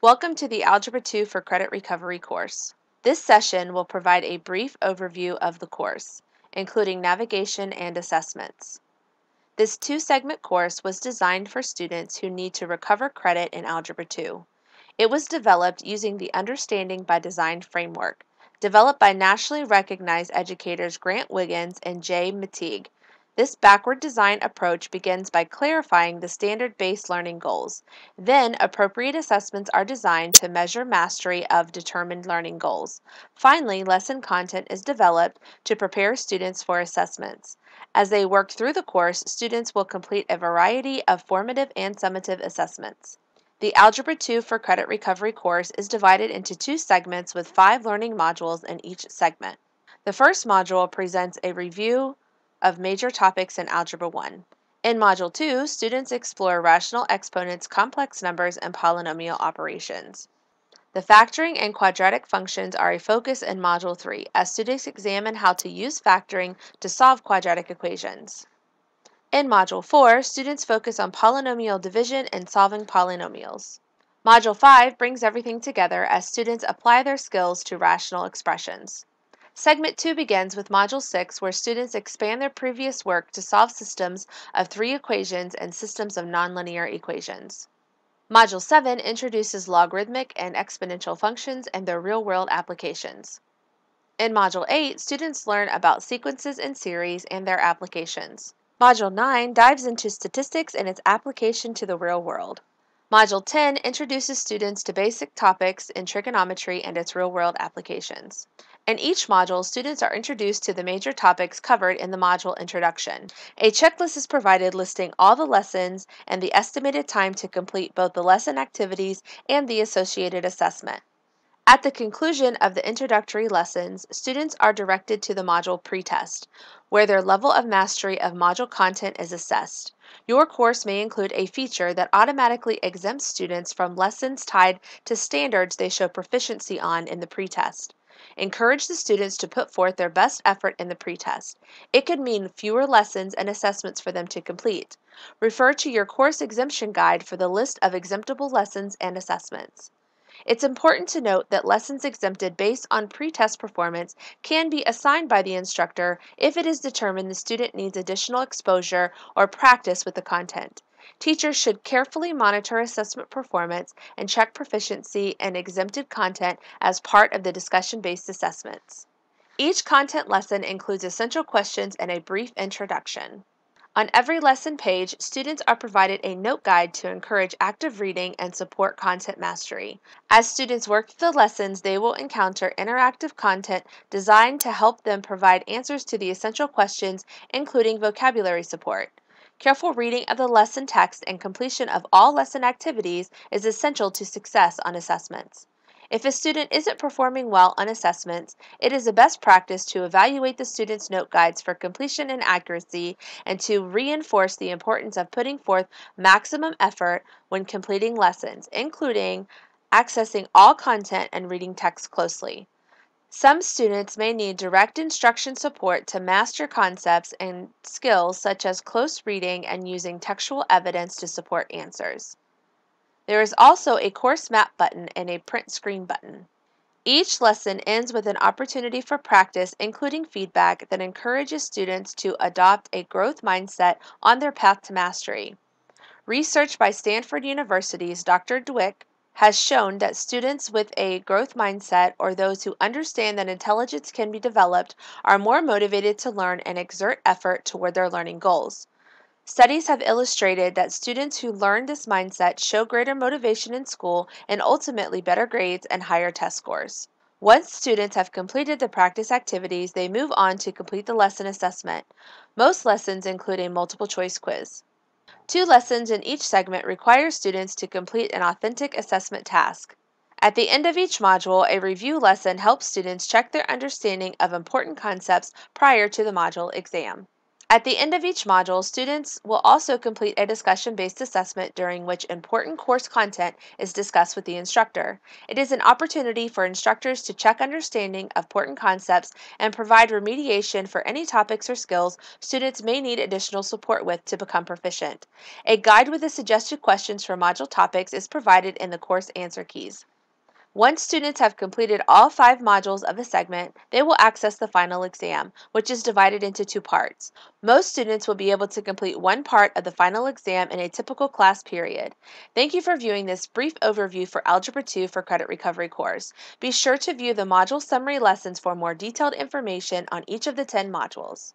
Welcome to the Algebra 2 for Credit Recovery course. This session will provide a brief overview of the course, including navigation and assessments. This two-segment course was designed for students who need to recover credit in Algebra 2. It was developed using the Understanding by Design framework, developed by nationally recognized educators Grant Wiggins and Jay Mateague. This backward design approach begins by clarifying the standard-based learning goals. Then, appropriate assessments are designed to measure mastery of determined learning goals. Finally, lesson content is developed to prepare students for assessments. As they work through the course, students will complete a variety of formative and summative assessments. The Algebra 2 for Credit Recovery course is divided into two segments with 5 learning modules in each segment. The first module presents a review of major topics in Algebra 1. In Module 2, students explore rational exponents, complex numbers, and polynomial operations. The factoring and quadratic functions are a focus in Module 3, as students examine how to use factoring to solve quadratic equations. In Module 4, students focus on polynomial division and solving polynomials. Module 5 brings everything together as students apply their skills to rational expressions. Segment 2 begins with Module 6, where students expand their previous work to solve systems of 3 equations and systems of nonlinear equations. Module 7 introduces logarithmic and exponential functions and their real-world applications. In Module 8, students learn about sequences and series and their applications. Module 9 dives into statistics and its application to the real world. Module 10 introduces students to basic topics in trigonometry and its real-world applications. In each module, students are introduced to the major topics covered in the module introduction. A checklist is provided listing all the lessons and the estimated time to complete both the lesson activities and the associated assessment. At the conclusion of the introductory lessons, students are directed to the module pretest, where their level of mastery of module content is assessed. Your course may include a feature that automatically exempts students from lessons tied to standards they show proficiency on in the pretest. Encourage the students to put forth their best effort in the pretest. It could mean fewer lessons and assessments for them to complete. Refer to your course exemption guide for the list of exemptable lessons and assessments. It's important to note that lessons exempted based on pretest performance can be assigned by the instructor if it is determined the student needs additional exposure or practice with the content. Teachers should carefully monitor assessment performance and check proficiency in exempted content as part of the discussion-based assessments. Each content lesson includes essential questions and a brief introduction. On every lesson page, students are provided a note guide to encourage active reading and support content mastery. As students work through the lessons, they will encounter interactive content designed to help them provide answers to the essential questions, including vocabulary support. Careful reading of the lesson text and completion of all lesson activities is essential to success on assessments. If a student isn't performing well on assessments, it is a best practice to evaluate the student's note guides for completion and accuracy and to reinforce the importance of putting forth maximum effort when completing lessons, including accessing all content and reading text closely. Some students may need direct instruction support to master concepts and skills such as close reading and using textual evidence to support answers. There is also a course map button and a print screen button. Each lesson ends with an opportunity for practice, including feedback that encourages students to adopt a growth mindset on their path to mastery. Research by Stanford University's Dr. Dweck has shown that students with a growth mindset, or those who understand that intelligence can be developed, are more motivated to learn and exert effort toward their learning goals. Studies have illustrated that students who learn this mindset show greater motivation in school and ultimately better grades and higher test scores. Once students have completed the practice activities, they move on to complete the lesson assessment. Most lessons include a multiple choice quiz. 2 lessons in each segment require students to complete an authentic assessment task. At the end of each module, a review lesson helps students check their understanding of important concepts prior to the module exam. At the end of each module, students will also complete a discussion-based assessment during which important course content is discussed with the instructor. It is an opportunity for instructors to check understanding of important concepts and provide remediation for any topics or skills students may need additional support with to become proficient. A guide with the suggested questions for module topics is provided in the course answer keys. Once students have completed all 5 modules of a segment, they will access the final exam, which is divided into 2 parts. Most students will be able to complete one part of the final exam in a typical class period. Thank you for viewing this brief overview for Algebra 2 for Credit Recovery course. Be sure to view the module summary lessons for more detailed information on each of the 10 modules.